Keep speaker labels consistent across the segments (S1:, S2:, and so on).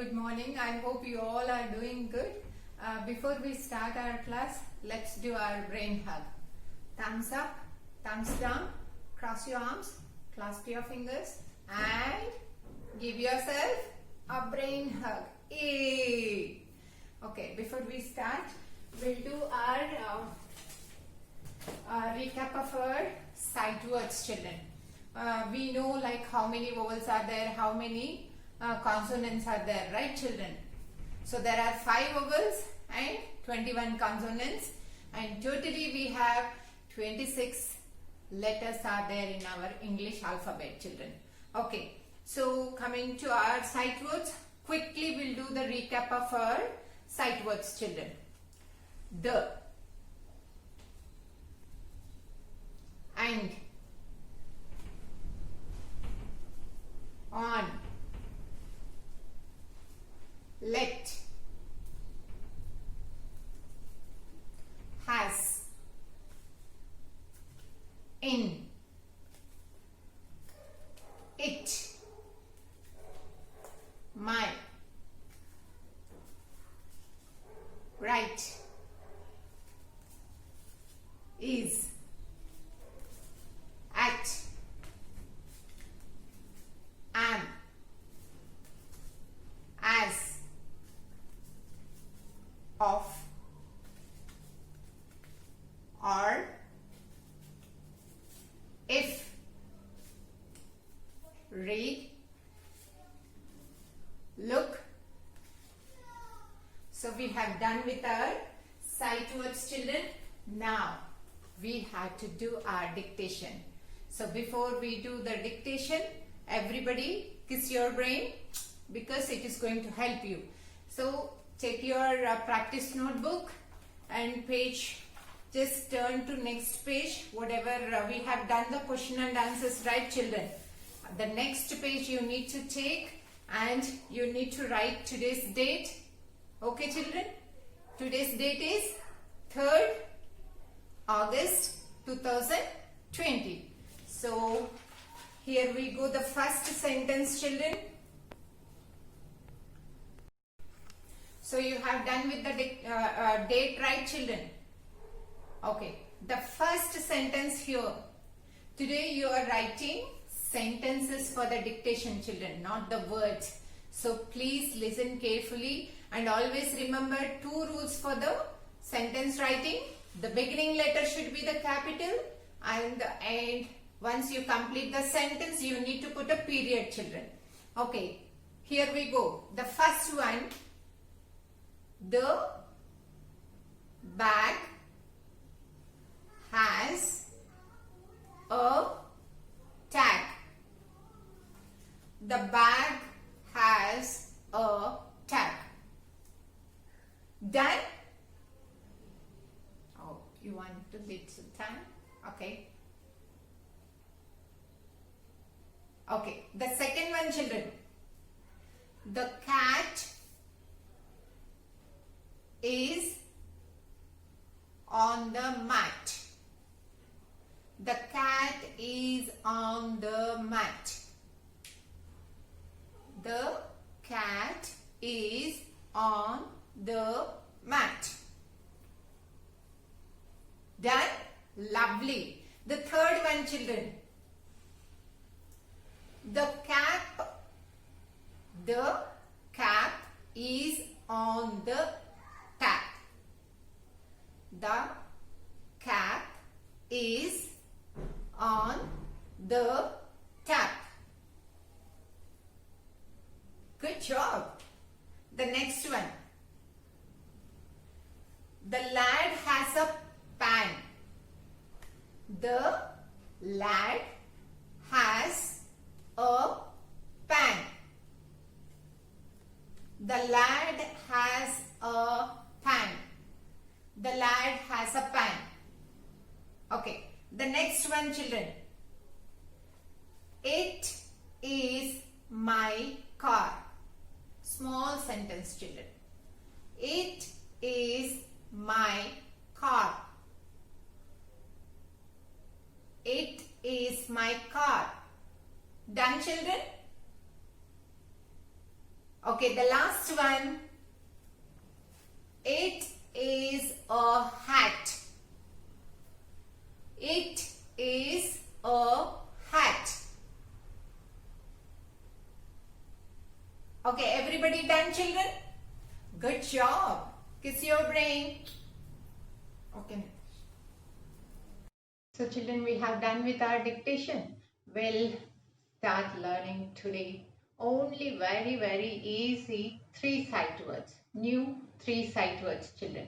S1: good morning. I hope you all are doing good. Before we start our class, let's do our brain hug. Thumbs up, thumbs down, cross your arms, clasp your fingers and give yourself a brain hug. Yay! Okay, before we start, we'll do our recap of our sight words, children. We know like how many vowels are there, how many consonants are there, right children? So there are 5 vowels and 21 consonants, and totally we have 26 letters are there in our English alphabet, children. Okay, so coming to our sight words, quickly we'll do the recap of our sight words, children. The, and, on, let, has, in, it, my, right, is, at, am, as, of, or, if, read, look. So we have done with our sight words, children. Now we have to do our dictation. So before we do the dictation, everybody kiss your brain because it is going to help you. So take your practice notebook and page, just turn to next page, whatever we have done the question and answers, right children? The next page you need to take and you need to write today's date. Okay children? Today's date is 3rd August 2020. So here we go, the first sentence, children. So you have done with the date, right children? Okay, the first sentence here. Today you are writing sentences for the dictation, children, not the words. So please listen carefully and always remember 2 rules for the sentence writing. The beginning letter should be the capital and the end. Once you complete the sentence, you need to put a period, children. Okay, here we go. The first one. The bag has a tag. The bag has a tag. Done? Oh, you want to bit some time? Okay. Okay. The second one, children. The cat is on the mat. The cat is on the mat. The cat is on the mat. Done? Lovely. The third one, children. The cap is on the tap. The cap is on the tap. Good job. The next one. The lad has a pan. The lad has a pan. The lad has a pan. The lad has a pan. Okay. The next one, children. It is my car. Small sentence, children. It is my car. It is my car. Done, children? Okay. Okay, the last one. It is a hat. It is a hat. Okay, everybody done, children? Good job. Kiss your brain. Okay. So children, we have done with our dictation. We'll start learning today only very easy 3 sight words. New 3 sight words, children.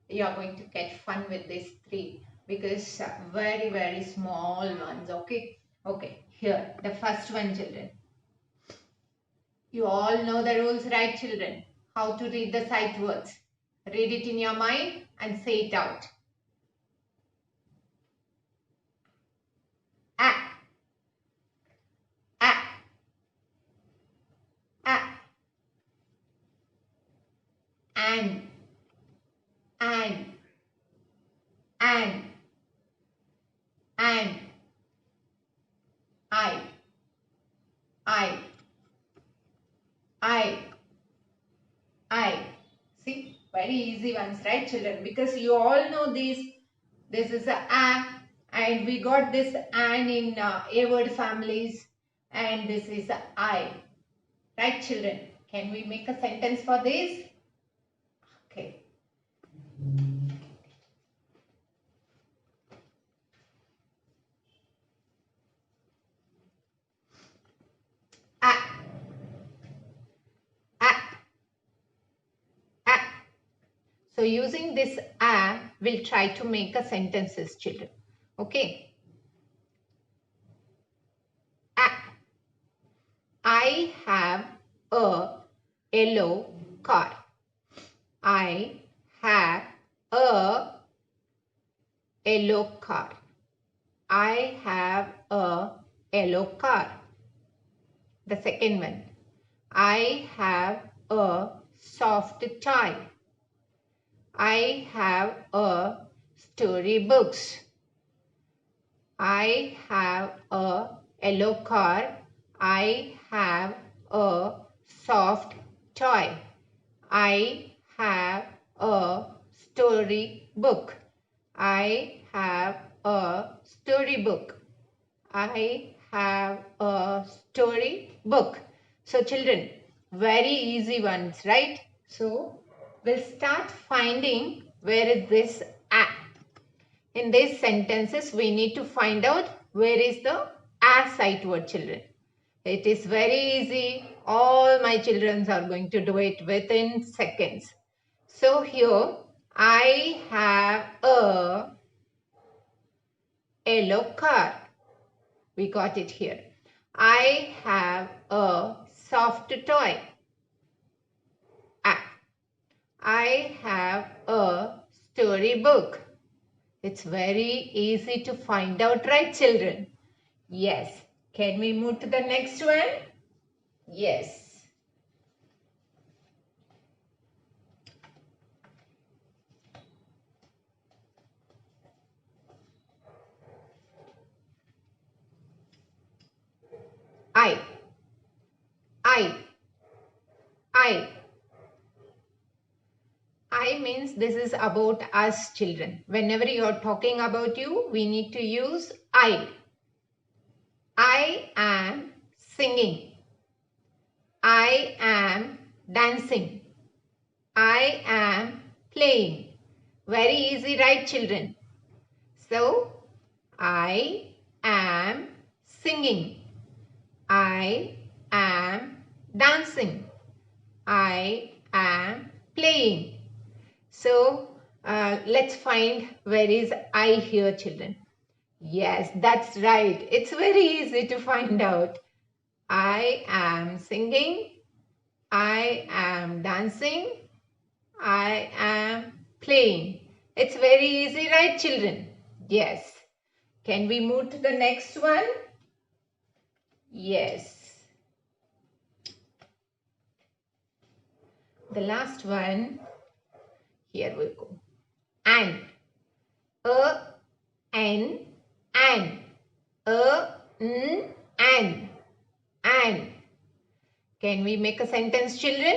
S1: You are going to get fun with these 3 because very small ones. Okay. Okay. Here, the first one, children. You all know the rules, right, children? How to read the sight words. Read it in your mind and say it out. A, a, a, and, and, and, and, I, see, very easy ones, right, children? Because you all know these. This is a and we got this and in A word families, and this is a I. Right, children? Can we make a sentence for this? Okay. A, a, a. So using this a, we'll try to make a sentences, children. Okay. A. I have a yellow car. I have a yellow car. I have a yellow car. The second one. I have a soft toy. I have a storybooks. I have a yellow car. I have a soft toy. I have a story book. I have a storybook. I have a story book. So children, very easy ones, right? So we'll start finding where is this a. In these sentences, we need to find out where is the a sight word, children. It is very easy. All my children are going to do it within seconds. So here, I have a yellow car. We got it here. I have a soft toy. I have a storybook. It's very easy to find out, right, children? Yes. Can we move to the next one? Yes. I means this is about us, children. Whenever you are talking about you, we need to use I. I am singing. I am dancing. I am playing. Very easy, right, children? So, I am singing. I am dancing. I am playing. So, let's find where is I here, children. Yes, that's right. It's very easy to find out. I am singing. I am dancing. I am playing. It's very easy, right, children? Yes. Can we move to the next one? Yes. The last one. Here we go. And. N, and. And. And. Can we make a sentence, children?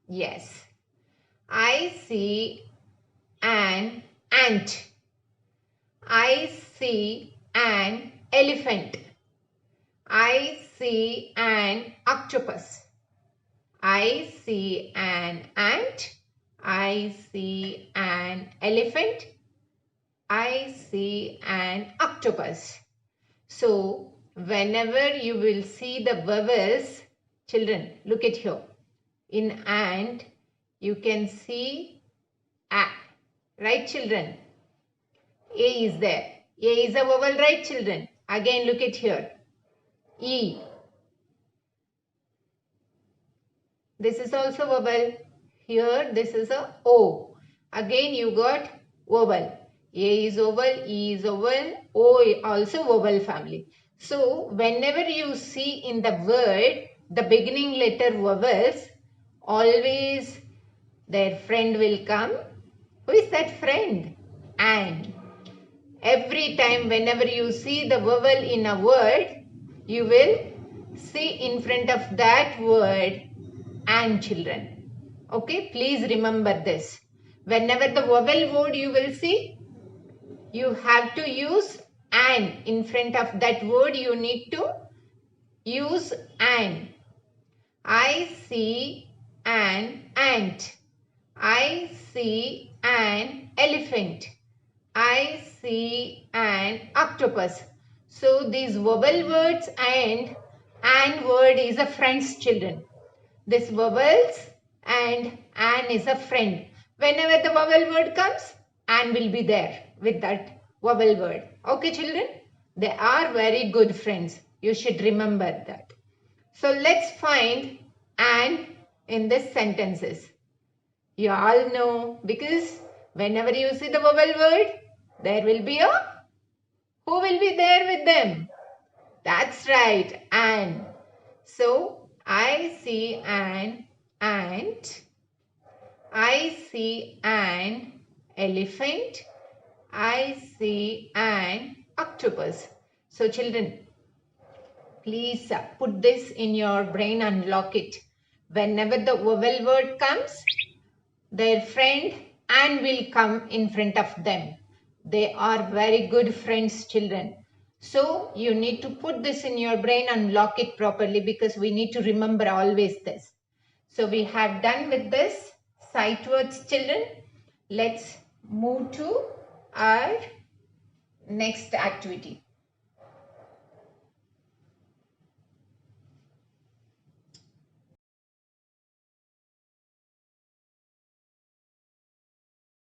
S1: Yes. I see an ant. I see an elephant. I see an octopus. I see an ant. I see an elephant. I see an octopus. So, whenever you will see the vowels, children, look at here. In ant, you can see a, right, children? A is there. A is a vowel, right, children? Again, look at here. E. This is also vowel. Here, this is a O. Again, you got vowel. A is vowel, E is vowel, O is also vowel family. So, whenever you see in the word, the beginning letter vowels, always their friend will come. Who is that friend? And. Every time whenever you see the vowel in a word, you will see in front of that word and, children. Okay, please remember this. Whenever the vowel word you will see, you have to use an. In front of that word you need to use an. I see an ant. I see an elephant. I see an octopus. So these vowel words and word is a friend's, children. This vowels and an is a friend. Whenever the vowel word comes, an will be there with that vowel word. Okay, children? They are very good friends. You should remember that. So let's find an in these sentences. You all know, because whenever you see the vowel word, there will be a, who will be there with them? That's right, an. So, I see an ant. I see an elephant. I see an octopus. So, children, please put this in your brain and lock it. Whenever the vowel word comes, their friend and will come in front of them. They are very good friends, children. So you need to put this in your brain and lock it properly, because we need to remember always this. So we have done with this sight words, children. Let's move to our next activity.